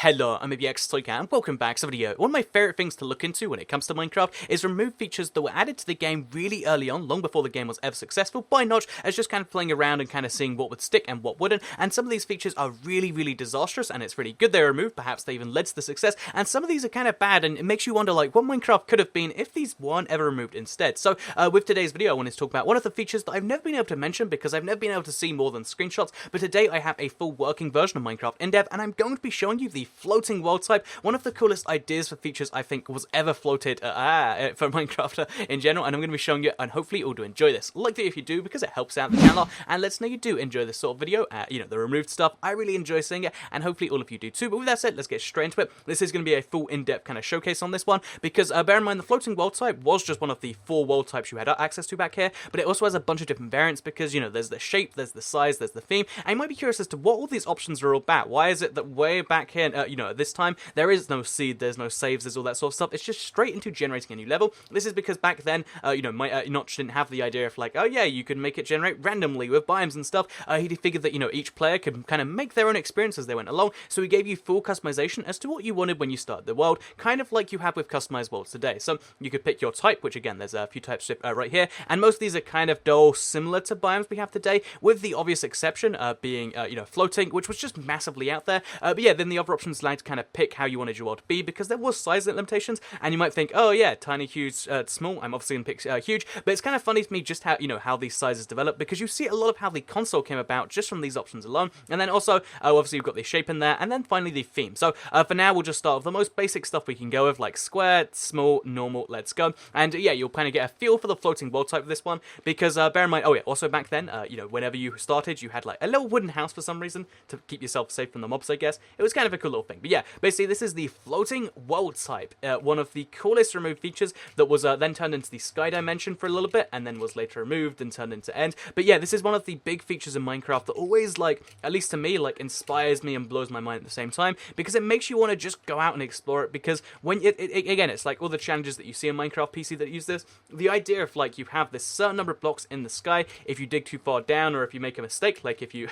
Hello, I'm ABX and welcome back to the video. One of my favourite things to look into when it comes to Minecraft is remove features that were added to the game really early on, long before the game was ever successful, by Notch, as just kind of playing around and kind of seeing what would stick and what wouldn't, and some of these features are really disastrous, and it's really good they were removed, perhaps they even led to the success, and some of these are kind of bad, and it makes you wonder like what Minecraft could have been if these weren't ever removed instead. So with today's video I wanted to talk about one of the features that I've never been able to mention because I've never been able to see more than screenshots, but today I have a full working version of Minecraft in dev, and I'm going to be showing you the floating world type, one of the coolest ideas for features I think was ever floated for Minecraft in general, and I'm going to be showing you, and hopefully you'll do enjoy this. Like the video if you do, because it helps out the channel, and lets know you do enjoy this sort of video, the removed stuff. I really enjoy seeing it, and hopefully all of you do too. But with that said, let's get straight into it. This is going to be a full in-depth kind of showcase on this one, because bear in mind the floating world type was just one of the 4 world types you had access to back here, but it also has a bunch of different variants because, there's the shape, there's the size, there's the theme, and you might be curious as to what all these options are all about. Why is it that way back here, at this time, there is no seed, there's no saves, there's all that sort of stuff. It's just straight into generating a new level. This is because back then, Notch didn't have the idea of like, oh yeah, you can make it generate randomly with biomes and stuff. He figured that, each player could kind of make their own experience as they went along, so he gave you full customization as to what you wanted when you started the world, kind of like you have with customized worlds today. So you could pick your type, which again, there's a few types right here, and most of these are kind of dull, similar to biomes we have today, with the obvious exception being, floating, which was just massively out there. But yeah, then the other options allowed to kind of pick how you wanted your world to be, because there was size limitations, and you might think, oh yeah, tiny, huge, small. I'm obviously going to pick huge, but it's kind of funny to me just how, how these sizes develop, because you see a lot of how the console came about just from these options alone, and then also, obviously you've got the shape in there, and then finally the theme. So for now, we'll just start with the most basic stuff we can go with, like square, small, normal, let's go, and yeah, you'll kind of get a feel for the floating world type of this one, because bear in mind, oh yeah, also back then, whenever you started, you had like a little wooden house for some reason to keep yourself safe from the mobs, I guess. It was kind of a cool little thing, but yeah, basically this is the floating world type, one of the coolest removed features that was then turned into the sky dimension for a little bit, and then was later removed and turned into end. But yeah, this is one of the big features in Minecraft that always, like, at least to me, like, inspires me and blows my mind at the same time, because it makes you want to just go out and explore it, because when again, it's like all the challenges that you see in Minecraft PC that use this, the idea of, like, you have this certain number of blocks in the sky, if you dig too far down, or if you make a mistake, like if you,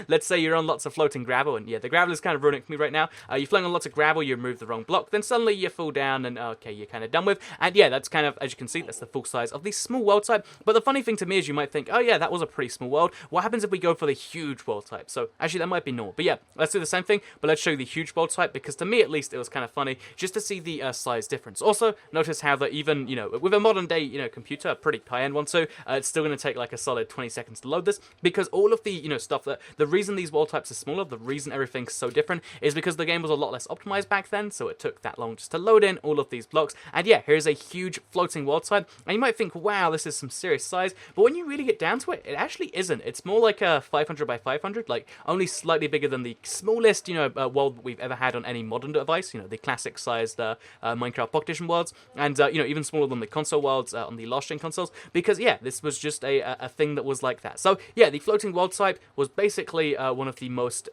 let's say you're on lots of floating gravel, and yeah, the gravel is kind of ruining it for me right now, you're floating on lots of gravel, you remove the wrong block, then suddenly you fall down, and okay, you're kind of done with, and yeah, that's kind of, as you can see, that's the full size of the small world type. But the funny thing to me is you might think, oh yeah, that was a pretty small world, what happens if we go for the huge world type? So actually that might be normal, but yeah, let's do the same thing, but let's show you the huge world type, because to me at least it was kind of funny just to see the size difference. Also, notice how that even, with a modern day, computer, a pretty high-end one too, it's still going to take like a solid 20 seconds to load this, because all of the, stuff that, the reason these world types are smaller, the reason everything's so different, is because the game was a lot less optimized back then, so it took that long just to load in all of these blocks. And yeah, here's a huge floating world type, and you might think, wow, this is some serious size, but when you really get down to it, it actually isn't. It's more like a 500 by 500, like only slightly bigger than the smallest, world that we've ever had on any modern device, the classic sized Minecraft Pocket Edition worlds, and even smaller than the console worlds on the last gen consoles, because yeah, this was just a thing that was like that. So yeah, the floating world type was basically one of the most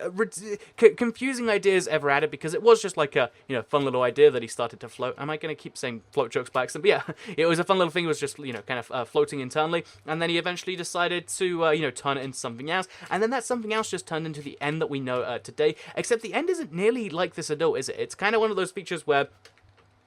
confusing ideas ever added, because it was just like a fun little idea that he started to float. Am I going to keep saying float jokes by accident? But yeah, it was a fun little thing. It was just kind of floating internally, and then he eventually decided to turn it into something else, and then that something else just turned into the end that we know today. Except the end isn't nearly like this at all, is it? It's kind of one of those features where,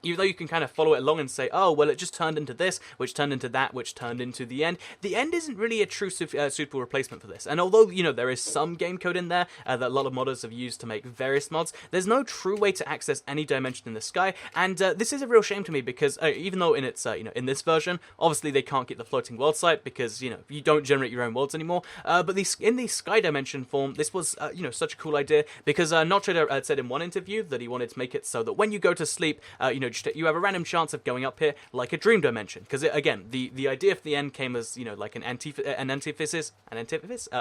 even though you can kind of follow it along and say, oh, well, it just turned into this, which turned into that, which turned into the end isn't really a true suitable replacement for this. And although, there is some game code in there that a lot of modders have used to make various mods, there's no true way to access any dimension in the sky, and this is a real shame to me, because even though in its, in this version, obviously they can't get the floating world site, because, you don't generate your own worlds anymore, but in the sky dimension form, this was, such a cool idea, because Notch had said in one interview that he wanted to make it so that when you go to sleep, you have a random chance of going up here like a dream dimension, because again, the idea for the end came as like an antithesis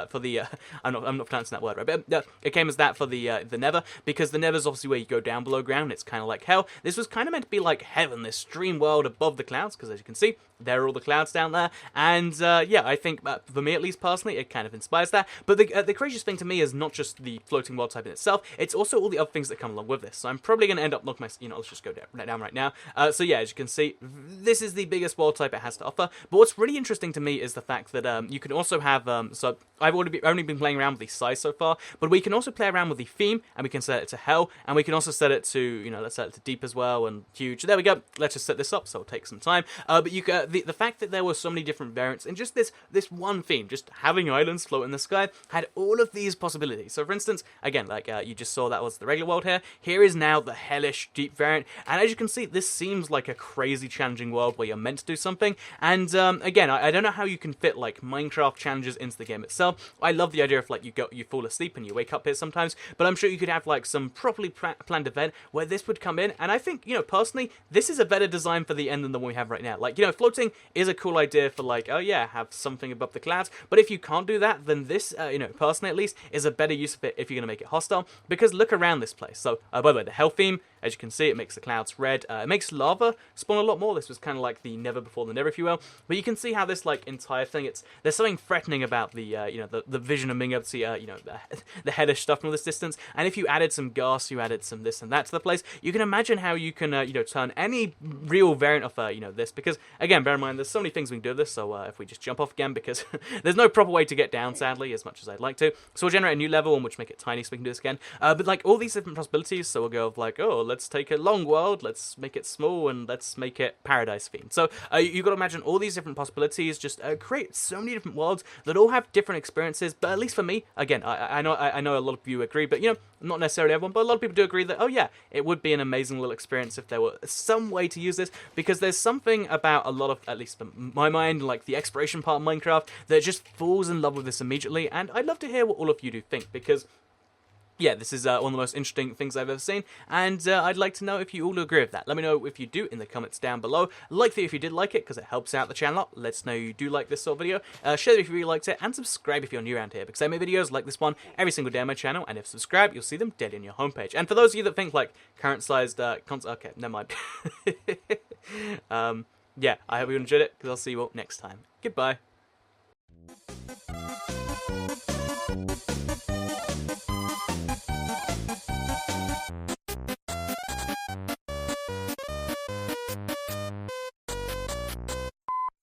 for the I'm not pronouncing that word right, but it came as that for the Nether, because the Nether's obviously where you go down below ground. It's kind of like hell. This was kind of meant to be like heaven, this dream world above the clouds, because as you can see, there are all the clouds down there, and yeah, I think for me at least personally, it kind of inspires that. But the craziest thing to me is not just the floating world type in itself; it's also all the other things that come along with this. So I'm probably going to end up knocking my, let's just go down down right now. So yeah, as you can see, this is the biggest world type it has to offer. But what's really interesting to me is the fact that you can also have, so I've only been playing around with the size so far, but we can also play around with the theme, and we can set it to hell, and we can also set it to, you know, let's set it to deep as well, and huge. There we go. Let's just set this up, so it'll take some time. But you the fact that there were so many different variants, and just this one theme, just having islands float in the sky, had all of these possibilities. So for instance, again, like you just saw, that was the regular world here. Here is now the hellish deep variant, and as you can see, this seems like a crazy challenging world where you're meant to do something. And again, I don't know how you can fit like Minecraft challenges into the game itself. I love the idea of like you fall asleep and you wake up here sometimes, but I'm sure you could have like some properly planned event where this would come in. And I think, you know, personally, this is a better design for the end than the one we have right now. Like, you know, floating is a cool idea for like, oh yeah, have something above the clouds. But if you can't do that, then this, you know, personally at least, is a better use of it if you're going to make it hostile. Because look around this place. So, by the way, the hell theme, as you can see, it makes the clouds red. It makes lava spawn a lot more. This was kind of like the never before the never, if you will. But you can see how this like entire thing, there's something threatening about the you know, the vision of being able to see you know, the hellish stuff from all this distance. And if you added some gas, you added some this and that to the place, you can imagine how you can you know, turn any real variant of you know, this. Because again, bear in mind, there's so many things we can do with this. So if we just jump off again, because there's no proper way to get down, sadly, as much as I'd like to. So we'll generate a new level, and which make it tiny so we can do this again. But like all these different possibilities. So we'll go of like, oh, let's take a long world, let's make it small, and let's make it paradise themed. So you've got to imagine all these different possibilities, just create so many different worlds that all have different experiences. But at least for me, again, I know a lot of you agree, but you know, not necessarily everyone, but a lot of people do agree that, oh yeah, it would be an amazing little experience if there were some way to use this, because there's something about a lot of, at least for my mind, like the exploration part of Minecraft, that just falls in love with this immediately. And I'd love to hear what all of you do think, because yeah, this is one of the most interesting things I've ever seen, and I'd like to know if you all agree with that. Let me know if you do in the comments down below. Like the if you did like it, because it helps out the channel a lot. Let us know you do like this sort of video. Share it if you really liked it, and subscribe if you're new around here, because I make videos like this one every single day on my channel, and if subscribed, you'll see them dead on your homepage. And for those of you that think like current sized okay, never mind. Yeah, I hope you enjoyed it, because I'll see you all next time. Goodbye.